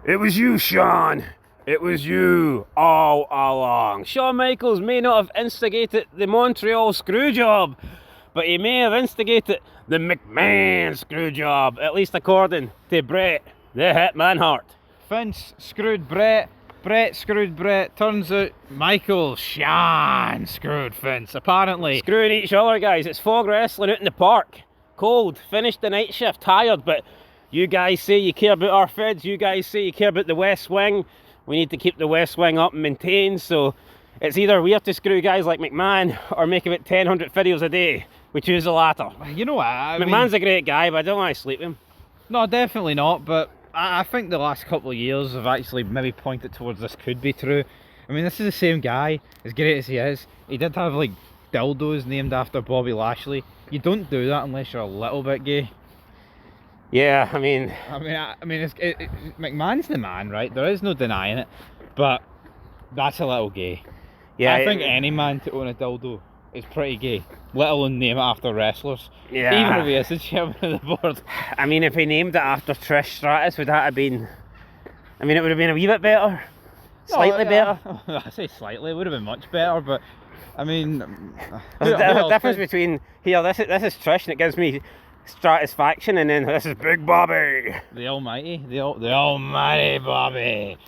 It was you, Shawn. It was you all along. Shawn Michaels may not have instigated the Montreal screw job, but he may have instigated the McMahon screw job, at least according to Bret, the Hitman Hart. Vince screwed Bret, Bret screwed Bret. Turns out Michael Shawn screwed Vince, apparently. Screwing each other, guys. It's fog wrestling out in the park. Cold, finished the night shift, tired, but you guys say you care about our feds, you guys say you care about the West Wing. We need to keep the West Wing up and maintained, so it's either we have to screw guys like McMahon or make about 1,000 videos a day. We choose the latter. You know what? McMahon's a great guy, but I don't want to sleep with him. No, definitely not, but I think the last couple of years have actually maybe pointed towards this could be true. I mean, this is the same guy, as great as he is. He did have, like, dildos named after Bobby Lashley. You don't do that unless you're a little bit gay. Yeah, I mean, McMahon's the man, right? There is no denying it, but that's a little gay. yeah, I think any man to own a dildo is pretty gay, let alone name it after wrestlers. Yeah. Even if he is the chairman of the board. I mean, if he named it after Trish Stratus, would that have been? I mean, it would have been a wee bit better, slightly better. I say slightly, it would have been much better, but I mean, There's a difference between here. This is Trish, and it gives me satisfaction, and then this is Big Bobby, the almighty, the almighty Bobby.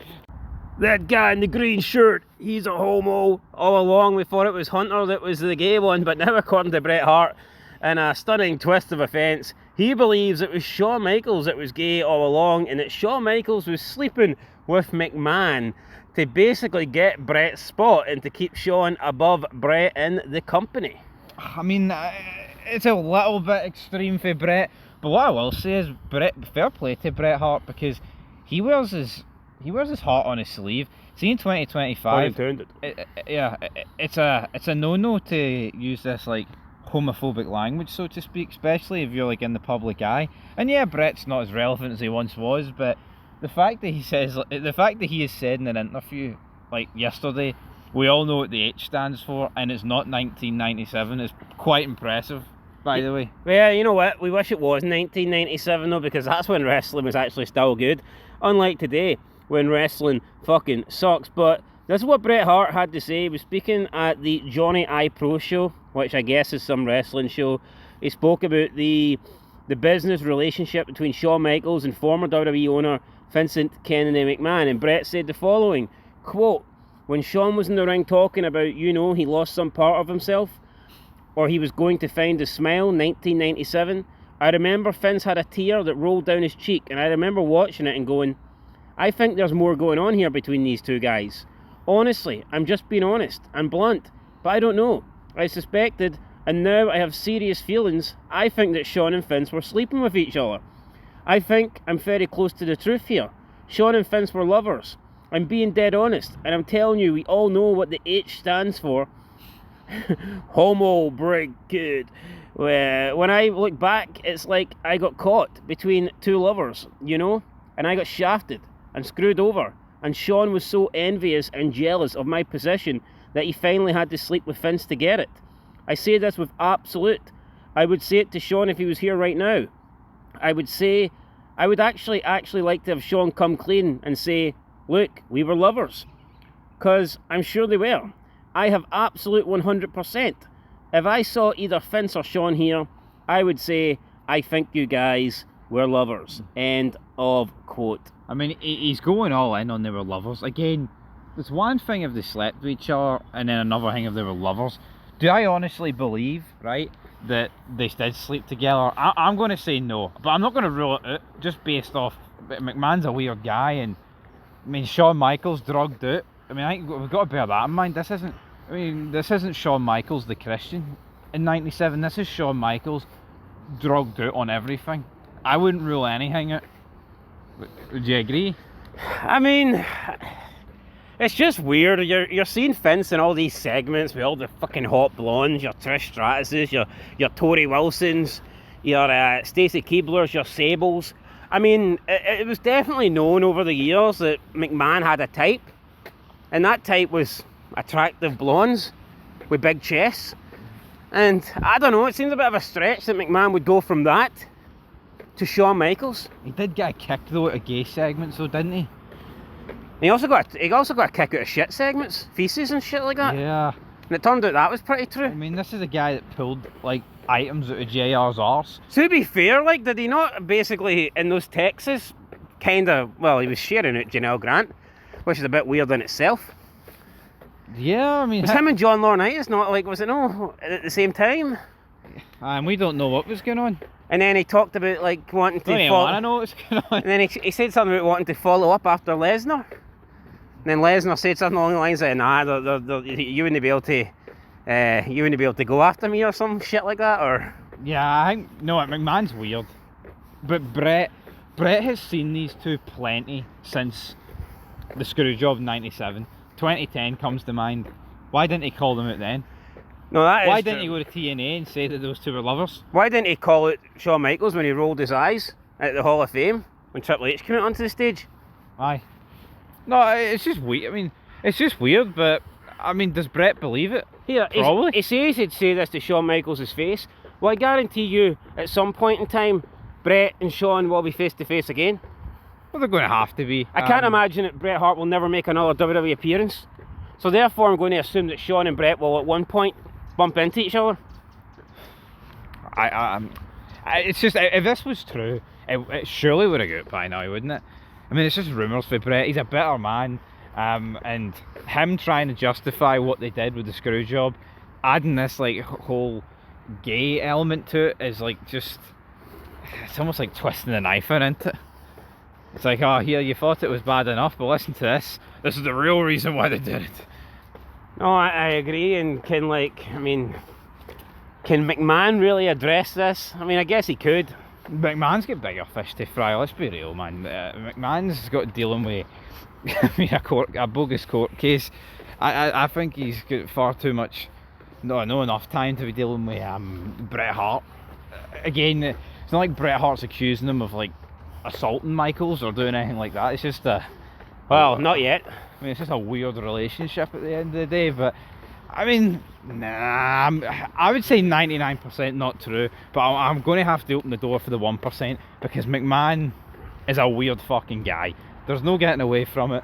that guy in the green shirt. He's a homo. All along we thought it was Hunter that was the gay one, but now according to Bret Hart, in a stunning twist of events, he believes it was Shawn Michaels that was gay all along, and that Shawn Michaels was sleeping with McMahon to basically get Bret's spot and to keep Shawn above Bret in the company. I mean, it's a little bit extreme for Bret, but what I will say is, fair play to Bret Hart, because he wears his heart on his sleeve. See, in 2025, it's a no-no to use this like homophobic language, so to speak, especially if you're like in the public eye. And yeah, Bret's not as relevant as he once was, but the fact that he has said in an interview like yesterday, we all know what the H stands for, and it's not 1997, is quite impressive, by the way. Yeah, you know what? We wish it was 1997 though, because that's when wrestling was actually still good. Unlike today, when wrestling fucking sucks. But this is what Bret Hart had to say. He was speaking at the Johnny I Pro show, which I guess is some wrestling show. He spoke about the business relationship between Shawn Michaels and former WWE owner Vincent Kennedy McMahon. And Bret said the following, quote, "When Shawn was in the ring talking about, he lost some part of himself, or he was going to find a smile, 1997, I remember Vince had a tear that rolled down his cheek, and I remember watching it and going, I think there's more going on here between these two guys. Honestly, I'm just being honest and blunt, but I don't know. I suspected, and now I have serious feelings. I think that Shawn and Vince were sleeping with each other. I think I'm very close to the truth here. Shawn and Vince were lovers. I'm being dead honest, and I'm telling you, we all know what the H stands for. Homo brig kid. When I look back, it's like I got caught between two lovers, and I got shafted and screwed over, and Shawn was so envious and jealous of my position that he finally had to sleep with Vince to get it. I say this with absolute. I would say it to Shawn if he was here right now. I would actually like to have Shawn come clean and say, look, we were lovers. Because I'm sure they were. I have absolute 100%. If I saw either Vince or Shawn here, I would say, I think you guys were lovers. End of quote. I mean, he's going all in on they were lovers. Again, there's one thing if they slept with each other, and then another thing if they were lovers. Do I honestly believe, right, that they did sleep together? I'm going to say no, but I'm not going to rule it out, just based off, McMahon's a weird guy, and, I mean, Shawn Michaels drugged out. I mean, I think we've got to bear that in mind. This isn't Shawn Michaels the Christian in 97. This is Shawn Michaels drugged out on everything. I wouldn't rule anything out. Would you agree? I mean, it's just weird. You're seeing Vince in all these segments with all the fucking hot blondes, your Trish Stratuses, your Tori Wilsons, your Stacy Keeblers, your Sables. I mean, it was definitely known over the years that McMahon had a type, and that type was attractive blondes with big chests. And I don't know, it seems a bit of a stretch that McMahon would go from that to Shawn Michaels. He did get a kick though at a gay segment, so didn't he? He also got a kick out of shit segments, feces and shit like that. Yeah. And it turned out that was pretty true. I mean, this is a guy that pulled like items out of JR's arse. To be fair, like, did he not basically in those texts kind of, well, he was sharing out Janelle Grant, which is a bit weird in itself. Yeah, I mean, Was him and John Laurinaitis not like, was it no at the same time? and we don't know what was going on. And then he talked about like wanting to Don't even follow. want to know what's going on. And then he said something about wanting to follow up after Lesnar. And then Lesnar said something along the lines of, "Nah, you wouldn't be able to go after me or some shit like that." Or Yeah, I think no, McMahon's weird, but Bret has seen these two plenty since the Screwjob in '97. 2010 comes to mind. Why didn't he call them out then? no, that is Why didn't he true. go to TNA and say that those two were lovers? Why didn't he call it Shawn Michaels when he rolled his eyes at the Hall of Fame when Triple H came out onto the stage? Aye. No, it's just weird. I mean, it's just weird, but I mean, does Bret believe it? Here, Probably. he says he'd say this to Shawn Michaels' face. Well, I guarantee you, at some point in time, Bret and Shawn will be face to face again. Well, they're going to have to be. I can't imagine that Bret Hart will never make another WWE appearance. So therefore, I'm going to assume that Shawn and Bret will at one point bump into each other. It's just, if this was true, it surely would have got by now, wouldn't it? I mean, it's just rumours for Bret. He's a bitter man, and him trying to justify what they did with the screw job, adding this like whole gay element to it is like just, it's almost like twisting the knife in, isn't it? It's like, oh, here, you thought it was bad enough, but listen to this. This is the real reason why they did it. No, I agree, and can McMahon really address this? I mean, I guess he could. McMahon's got bigger fish to fry, let's be real, man. McMahon's got dealing with I mean, a bogus court case. I think he's got far too much, no enough time to be dealing with Bret Hart. Again, it's not like Bret Hart's accusing him of like assaulting Michaels or doing anything like that. It's just Well, not yet. I mean, it's just a weird relationship at the end of the day, but I mean, nah, I would say 99% not true, but I'm going to have to open the door for the 1% because McMahon is a weird fucking guy. There's no getting away from it.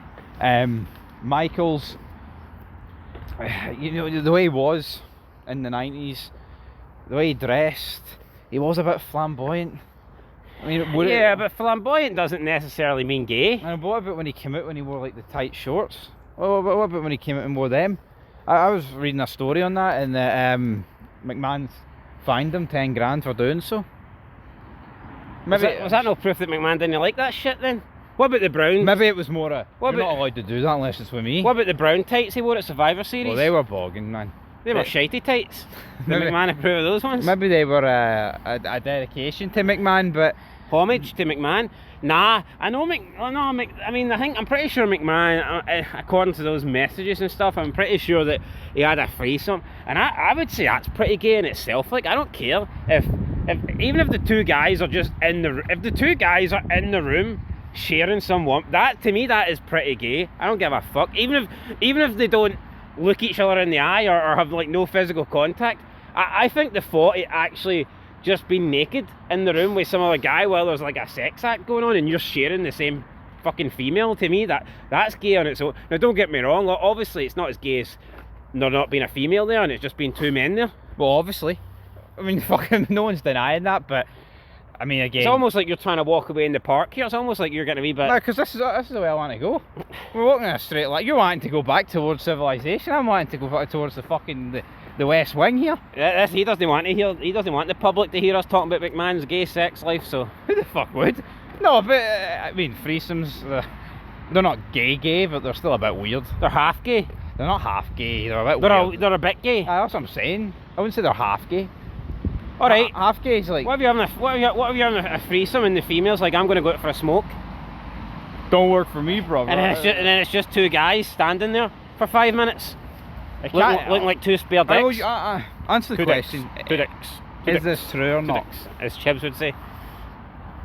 Michaels, you know, the way he was in the 90s, the way he dressed, he was a bit flamboyant. I mean, But flamboyant doesn't necessarily mean gay. And what about when he came out when he wore like the tight shorts? What about when he came out and wore them? I was reading a story on that, and McMahon fined him 10 grand for doing so. Maybe Was that no proof that McMahon didn't like that shit then? What about the brown? Maybe it was more What you're about- not allowed to do that unless it's with me. What about the brown tights he wore at Survivor Series? Well, they were bogging, man. They were shitey tights. Did Maybe- McMahon approve of those ones? Maybe they were a dedication to McMahon, but Homage to McMahon? Nah, I know I'm pretty sure McMahon, according to those messages and stuff, I'm pretty sure that he had a threesome, and I would say that's pretty gay in itself. Like, I don't care even if the two guys are just in the room sharing someone, that to me that is pretty gay. I don't give a fuck. Even if they don't look each other in the eye or have like no physical contact, I think the thought it actually just being naked in the room with some other guy while there's like a sex act going on and you're sharing the same fucking female, to me that's gay on its own. Now don't get me wrong, like, obviously it's not as gay as there not being a female there and it's just being two men there. well, obviously, I mean, fucking no one's denying that, but I mean, again, It's almost like you're trying to walk away in the park here. It's almost like you're getting a wee bit. no, because this is the way I want to go. We're walking in a straight line. You're wanting to go back towards civilization. I'm wanting to go back towards the West Wing here. He doesn't want to hear. He doesn't want the public to hear us talking about McMahon's gay sex life. So Who the fuck would? No, but I mean, threesomes, they're not gay, but they're still a bit weird. they're half gay. They're not half gay. They're a bit weird. They're a bit gay. That's what I'm saying. I wouldn't say they're half gay. All right. Half gay is like, What if you're having a threesome and the female's like, I'm going to go out for a smoke, don't work for me, bro. and then it's just two guys standing there for 5 minutes, I can't- looking like two spare dicks. Answer the Two dicks. question. Two dicks. Two Is dicks. this true or Two not? dicks, as Chibs would say.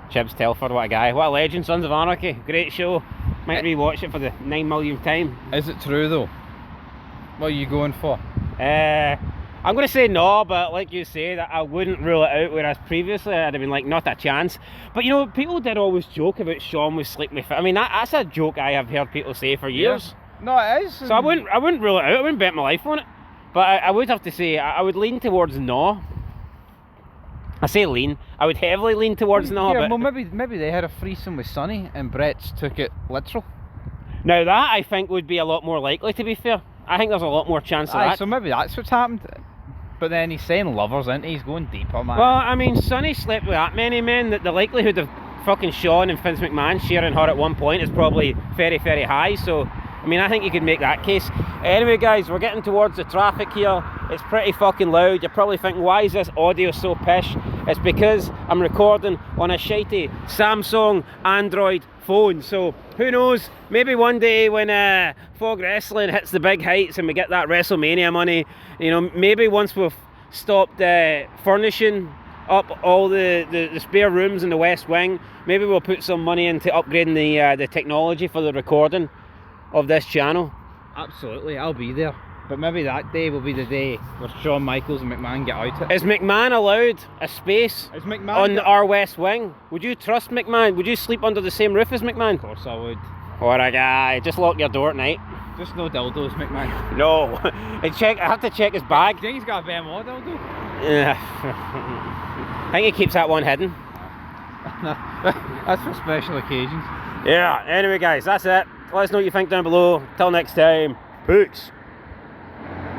Chibs Telford, what a guy. What a legend, Sons of Anarchy. Great show. Might rewatch it for the 9 millionth time. Is it true though? What are you going for? I'm going to say no, but like you say, that I wouldn't rule it out, whereas previously I'd have been like, not a chance. But you know, people did always joke about Shawn was slick with it. I mean, that's a joke I have heard people say for years. Yeah. No, it is. So I wouldn't rule it out, I wouldn't bet my life on it. But I would have to say, I would lean towards no. I say lean, I would heavily lean towards no. Yeah, but well, maybe they had a threesome with Sonny and Bret's took it literal. Now that, I think, would be a lot more likely, to be fair. I think there's a lot more chance of that. So maybe that's what's happened. But then he's saying lovers, isn't he? He's going deeper, man. Well, I mean, Sonny slept with that many men that the likelihood of fucking Shawn and Vince McMahon sharing her at one point is probably very, very high. So, I mean, I think you could make that case. Anyway, guys, we're getting towards the traffic here. It's pretty fucking loud. You're probably thinking, why is this audio so pish? It's because I'm recording on a shitey Samsung Android phone. So, who knows? Maybe one day when Fog Wrestling hits the big heights and we get that WrestleMania money, you know, maybe once we've stopped furnishing up all the spare rooms in the West Wing, maybe we'll put some money into upgrading the technology for the recording of this channel. Absolutely, I'll be there. But maybe that day will be the day where Shawn Michaels and McMahon get out it. Is McMahon allowed a space on our West Wing? Would you trust McMahon? Would you sleep under the same roof as McMahon? Of course I would. What a guy. Just lock your door at night. Just no dildos, McMahon. No. I have to check his bag. I think he's got a Benoit dildo. Yeah. I think he keeps that one hidden. That's for special occasions. Yeah, anyway guys, that's it. Let us know what you think down below. Till next time, peace.